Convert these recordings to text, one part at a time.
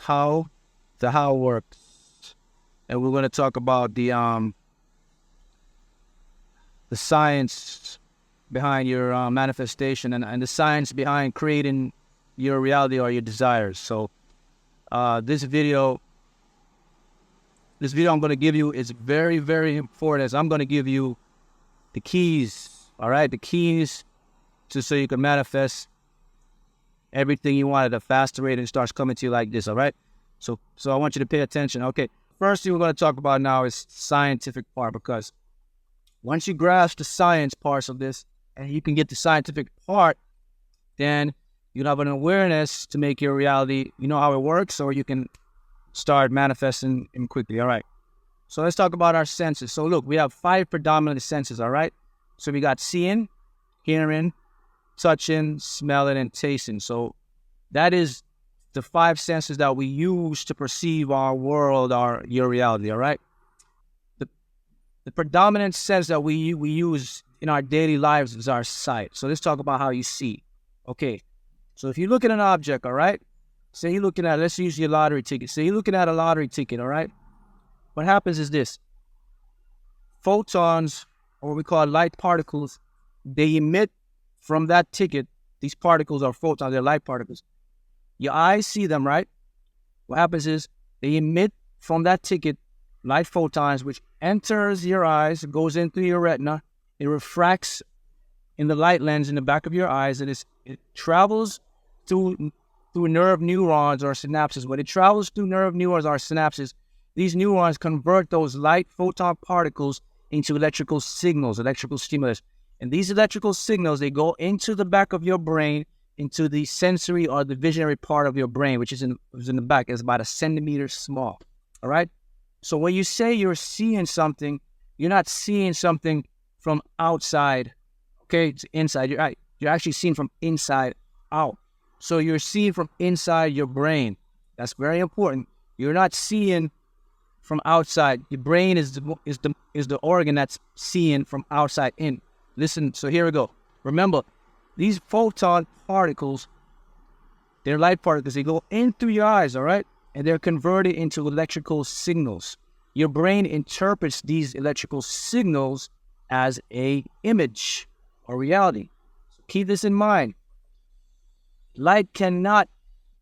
how works, and we're going to talk about the science behind your manifestation and the science behind creating your reality or your desires. So this video I'm going to give you is very, very important, as I'm going to give you the keys, all right? The keys so you can manifest everything you want at a faster rate, and it starts coming to you like this, all right? So I want you to pay attention. Okay, first thing we're going to talk about now is scientific part, because once you grasp the science parts of this and you can get the scientific part, then you have an awareness to make your reality, you know how it works, or you can start manifesting quickly, all right? So let's talk about our senses. So look, we have 5 predominant senses, all right? So we got seeing, hearing, touching, smelling, and tasting. So that is the 5 senses that we use to perceive our world, your reality, all right? The predominant sense that we use in our daily lives is our sight. So let's talk about how you see. Okay, so if you look at an object, all right? Say you're looking at, let's use your lottery ticket. Say you're looking at a lottery ticket, all right? What happens is this. Photons, or what we call light particles, they emit from that ticket. These particles are photons, they're light particles. Your eyes see them, right? What happens is they emit from that ticket light photons, which enters your eyes, goes into your retina. It refracts in the light lens in the back of your eyes, and it travels through nerve neurons or synapses. When it travels through nerve neurons or synapses, these neurons convert those light photon particles into electrical signals, electrical stimulus. And these electrical signals, they go into the back of your brain, into the sensory or the visionary part of your brain, which is in the back. It's about 1 centimeter small, all right? So when you say you're seeing something, you're not seeing something from outside, okay? It's inside. You're actually seeing from inside out. So you're seeing from inside your brain. That's very important. You're not seeing from outside. Your brain is the organ that's seeing from outside in. Listen, so here we go. Remember, these photon particles, they're light particles. They go in through your eyes, all right? And they're converted into electrical signals. Your brain interprets these electrical signals as an image or reality. So keep this in mind. Light cannot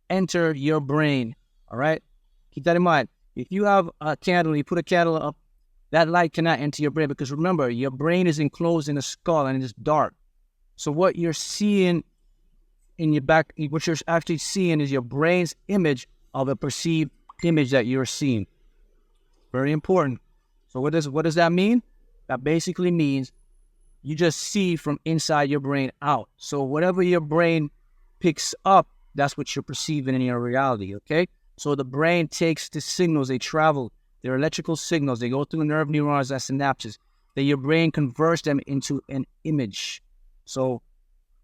enter your brain, all right? Keep that in mind. If you have a candle, you put a candle up, that light cannot enter your brain, because remember, your brain is enclosed in a skull and it's dark. So what you're seeing in your back, what you're actually seeing is your brain's image of a perceived image that you're seeing. Very important. So what does that mean? That basically means you just see from inside your brain out. So whatever your brain picks up, that's what you're perceiving in your reality, okay? So the brain takes the signals, they travel, they're electrical signals, they go through nerve neurons and synapses, then your brain converts them into an image. So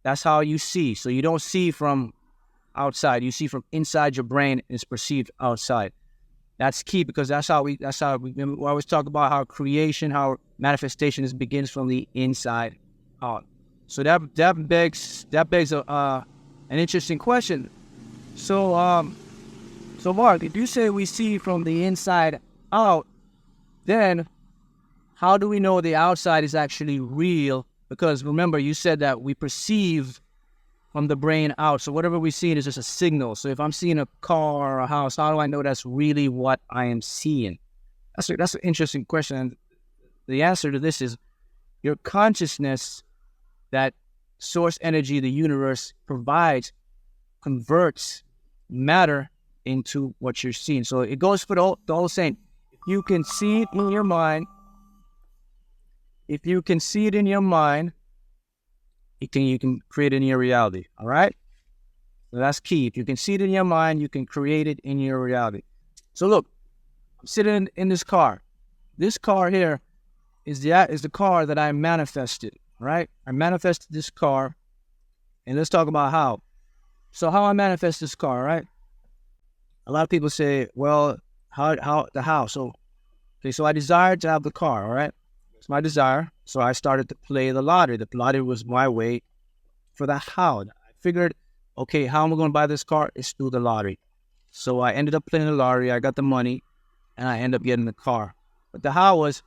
that's how you see. So you don't see from outside, you see from inside your brain, and it's perceived outside. That's key, because that's how we always talk about how creation, how manifestation begins from the inside out. So that begs an interesting question. So Mark, if you say we see from the inside out, then how do we know the outside is actually real? Because remember, you said that we perceive from the brain out. So whatever we see is just a signal. So if I'm seeing a car or a house, how do I know that's really what I am seeing? That's an interesting question. And the answer to this is your consciousness, that source energy the universe provides, converts matter into what you're seeing. So it goes for the whole saying. If you can see it in your mind, you can create it in your reality. All right? So that's key. If you can see it in your mind, you can create it in your reality. So look, I'm sitting in this car. This car here is the car that I manifested. All right? I manifested this car, and let's talk about how. So how I manifest this car, right? A lot of people say, well, how? So I desired to have the car, all right? It's my desire. So I started to play the lottery. The lottery was my way for the how. I figured, okay, how am I going to buy this car? It's through the lottery. So I ended up playing the lottery. I got the money, and I ended up getting the car. But the how was,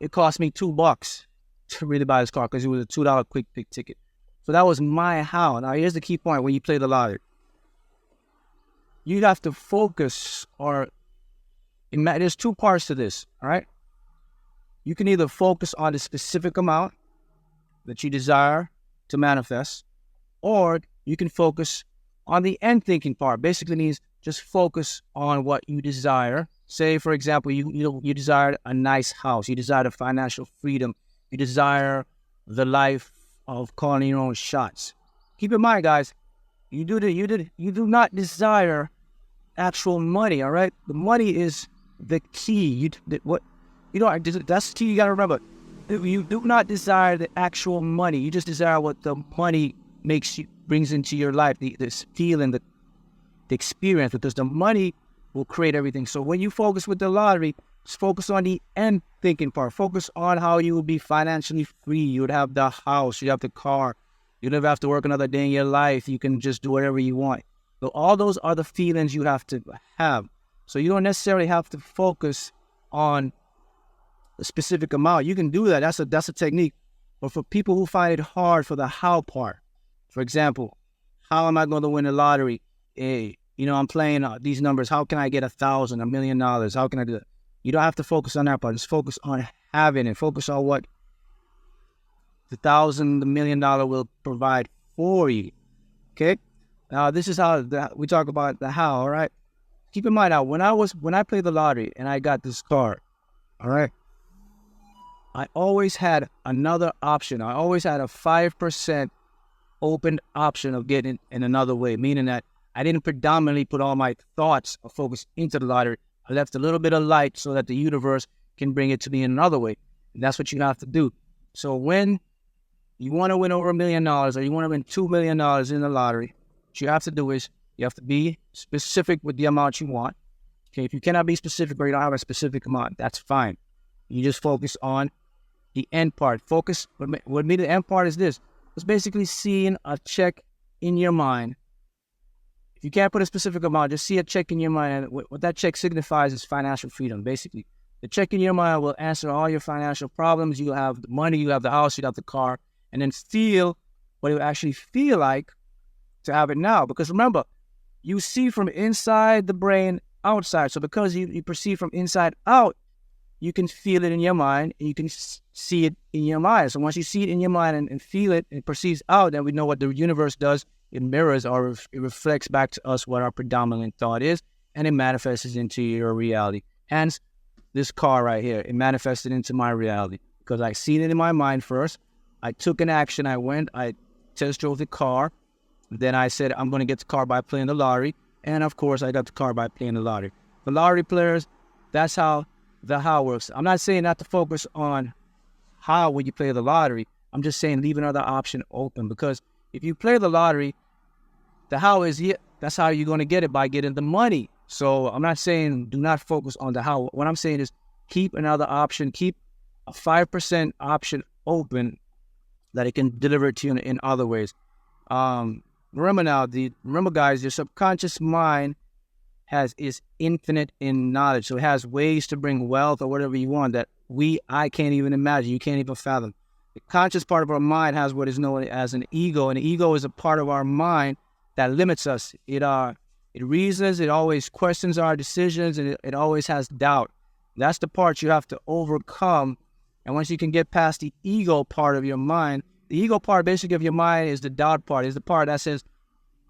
it cost me $2 to really buy this car because it was a $2 quick pick ticket. So that was my how. Now here's the key point when you play the lottery. You have to focus, or there's two parts to this, all right? You can either focus on the specific amount that you desire to manifest, or you can focus on the end thinking part. Basically means just focus on what you desire. Say, for example, you desire a nice house, you desire the financial freedom, you desire the life of calling your own shots. Keep in mind, guys, you do not desire actual money. All right, the money is the key. That's the key you got to remember. You do not desire the actual money. You just desire what the money brings into your life, this feeling, the experience, because the money will create everything. So when you focus with the lottery, just focus on the end thinking part. Focus on how you will be financially free. You would have the house, you have the car, you never have to work another day in your life. You can just do whatever you want. So all those are the feelings you have to have. So you don't necessarily have to focus on a specific amount. You can do that. That's a technique. But for people who find it hard for the how part, for example, how am I going to win the lottery? I'm playing these numbers. How can I get $1,000, $1 million? How can I do that? You don't have to focus on that part. Just focus on having it. Focus on what the $1,000, the $1 million will provide for you. Okay? Now, this is how we talk about the how, all right? Keep in mind now, when I played the lottery and I got this car, all right, I always had another option. I always had a 5% open option of getting in another way, meaning that I didn't predominantly put all my thoughts or focus into the lottery. I left a little bit of light so that the universe can bring it to me in another way. And that's what you have to do. So when you want to win over $1 million or you want to win $2 million in the lottery, what you have to do is you have to be specific with the amount you want. Okay, if you cannot be specific or you don't have a specific amount, that's fine. You just focus on the end part. What made the end part is this. It's basically seeing a check in your mind. If you can't put a specific amount, just see a check in your mind. And what that check signifies is financial freedom, basically. The check in your mind will answer all your financial problems. You have the money, you have the house, you have the car, and then feel what it will actually feel like to have it now. Because remember, you see from inside the brain outside. So because you perceive from inside out, you can feel it in your mind, and you can see it in your mind. So once you see it in your mind and feel it and perceives out, then we know what the universe does. It mirrors or it reflects back to us what our predominant thought is, and it manifests into your reality. Hence, this car right here, it manifested into my reality because I seen it in my mind first. I took an action. I test drove the car. Then I said, I'm going to get the car by playing the lottery. And of course, I got the car by playing the lottery. The lottery players, that's how the how works. I'm not saying not to focus on how when you play the lottery. I'm just saying leave another option open, because if you play the lottery, the how is that's how you're going to get it, by getting the money. So I'm not saying do not focus on the how. What I'm saying is keep another option, keep a 5% option open that it can deliver it to you in other ways. Remember guys, your subconscious mind is infinite in knowledge. So it has ways to bring wealth or whatever you want that I can't even imagine. You can't even fathom. The conscious part of our mind has what is known as an ego, and the ego is a part of our mind that limits us. It reasons, it always questions our decisions, and it always has doubt. That's the part you have to overcome. And once you can get past the ego part of your mind, the ego part basically of your mind is the doubt part, is the part that says,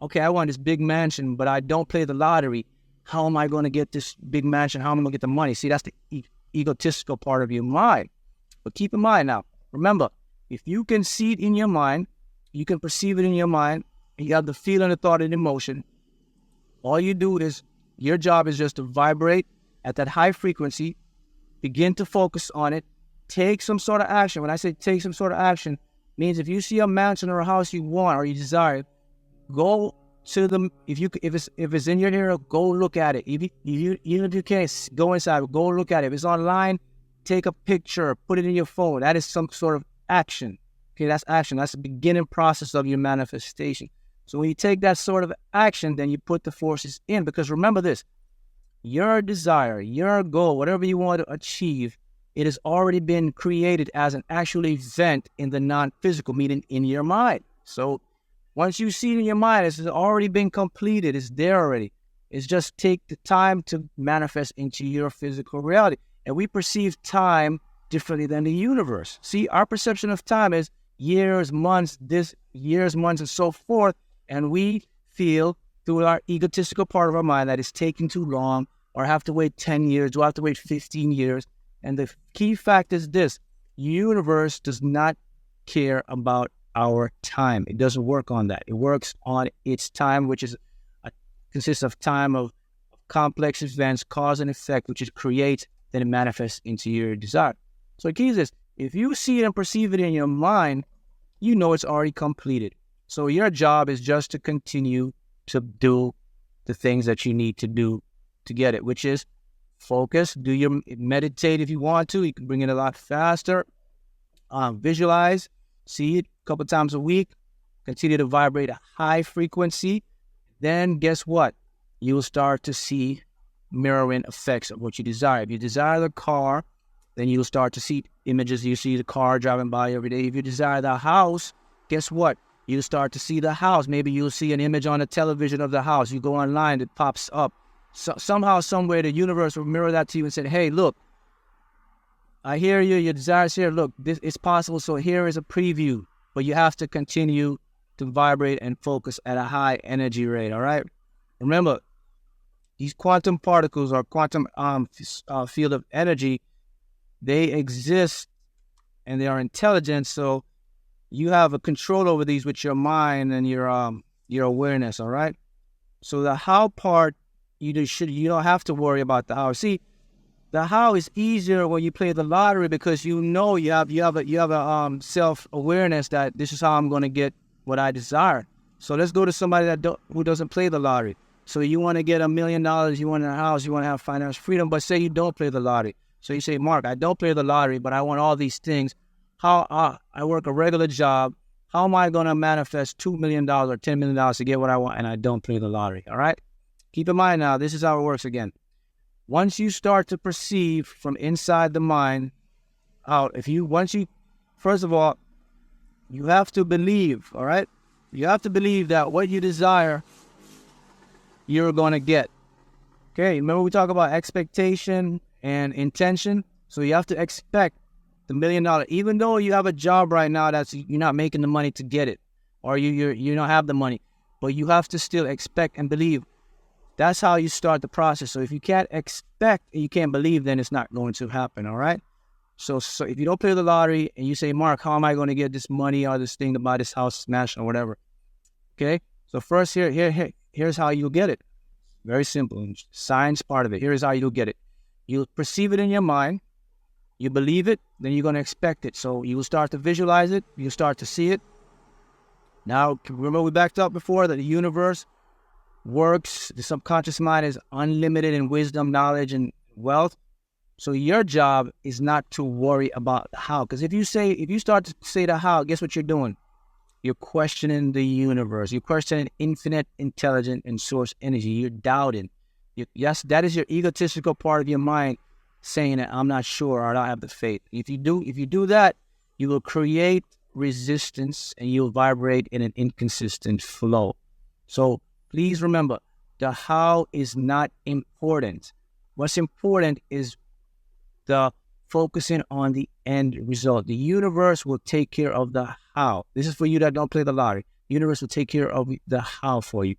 okay, I want this big mansion, but I don't play the lottery. How am I going to get this big mansion? How am I going to get the money? See, that's the egotistical part of your mind. But keep in mind now, remember, if you can see it in your mind, you can perceive it in your mind, and you have the feeling, the thought, and emotion, all you do is, your job is just to vibrate at that high frequency, begin to focus on it, take some sort of action. When I say take some sort of action, means if you see a mansion or a house you want or you desire, go to them. If it's in your area, go look at it. Even if you can't go inside, go look at it. If it's online, take a picture, put it in your phone. That is some sort of action. Okay, that's action. That's the beginning process of your manifestation. So when you take that sort of action, then you put the forces in. Because remember this, your desire, your goal, whatever you want to achieve, it has already been created as an actual event in the non-physical, meaning in your mind. So once you see it in your mind, it's already been completed. It's there already. It's just take the time to manifest into your physical reality. And we perceive time differently than the universe. See, our perception of time is years, months, and so forth. And we feel through our egotistical part of our mind that it's taking too long, or have to wait 10 years, do I have to wait 15 years? And the key fact is this: universe does not care about our time. It doesn't work on that. It works on its time, which is consists of time of complex events, cause and effect, which it creates, then it manifests into your desire. So the key is this: if you see it and perceive it in your mind, you know it's already completed. So your job is just to continue to do the things that you need to do to get it, which is focus, meditate if you want to. You can bring it a lot faster. Visualize, see it a couple times a week. Continue to vibrate a high frequency. Then guess what? You will start to see mirroring effects of what you desire. If you desire the car, then you'll start to see images. You see the car driving by every day. If you desire the house, guess what? You'll start to see the house. Maybe you'll see an image on the television of the house. You go online, it pops up. So somehow, somewhere, the universe will mirror that to you and say, hey, look, I hear you, your desires here. Look, this is possible. So here is a preview. But you have to continue to vibrate and focus at a high energy rate, all right? Remember, these quantum particles or quantum field of energy, they exist and they are intelligent. So you have a control over these with your mind and your awareness, all right? So the how part, you don't have to worry about the how. See, the how is easier when you play the lottery, because you know you have a self-awareness that this is how I'm going to get what I desire. So let's go to somebody who doesn't play the lottery. So you want to get $1 million, you want a house, you want to have financial freedom, but say you don't play the lottery. So you say, Mark, I don't play the lottery, but I want all these things. How I work a regular job. How am I going to manifest $2 million or $10 million to get what I want, and I don't play the lottery? All right. Keep in mind now, this is how it works again. Once you start to perceive from inside the mind out, first of all, you have to believe, all right? You have to believe that what you desire, you're going to get. Okay, remember we talk about expectation and intention? So you have to expect the $1 million, even though you have a job right now you're not making the money to get it, or you don't have the money, but you have to still expect and believe. That's how you start the process. So if you can't expect and you can't believe, then it's not going to happen, all right? So if you don't play the lottery and you say, Mark, how am I going to get this money or this thing to buy this house, mansion, or whatever? Okay? So first, here's how you'll get it. Very simple. Science part of it. Here's how you'll get it. You'll perceive it in your mind. You believe it. Then you're going to expect it. So you will start to visualize it. You'll start to see it. Now, remember we backed up before that the universe works. The subconscious mind is unlimited in wisdom, knowledge, and wealth. So your job is not to worry about the how. Because if you start to say the how, guess what you're doing? You're questioning the universe. You're questioning infinite, intelligent, and source energy. You're doubting. Yes, that is your egotistical part of your mind saying that I'm not sure or I don't have the faith. If you do that, you will create resistance and you'll vibrate in an inconsistent flow. So please remember, the how is not important. What's important is the focusing on the end result. The universe will take care of the how. This is for you that don't play the lottery. The universe will take care of the how for you.